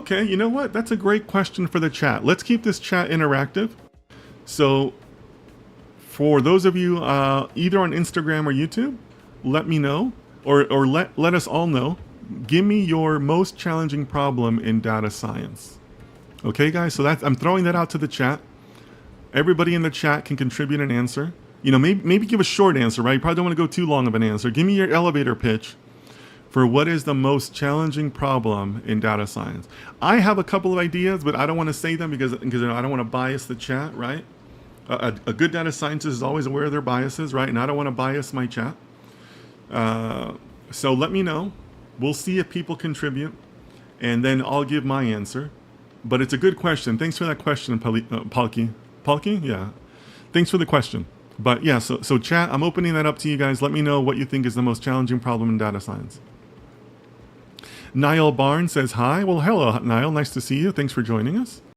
Okay, you know what? That's a great question for the chat. Let's keep this chat interactive. So for those of you either on Instagram or YouTube, let me know, or let us all know. Give me your most challenging problem in data science. Okay, guys, so I'm throwing that out to the chat. Everybody in the chat can contribute an answer. You know, maybe give a short answer, right? You probably don't want to go too long of an answer. Give me your elevator pitch for what is the most challenging problem in data science. I have a couple of ideas, but I don't want to say them because I don't want to bias the chat, right? A good data scientist is always aware of their biases, right? And I don't want to bias my chat. So let me know. We'll see if people contribute, and then I'll give my answer. But it's a good question. Thanks for that question, Palki. Palki? Yeah. Thanks for the question. But yeah, so chat, I'm opening that up to you guys. Let me know what you think is the most challenging problem in data science. Niall Barnes says hi. Well, hello, Niall. Nice to see you. Thanks for joining us.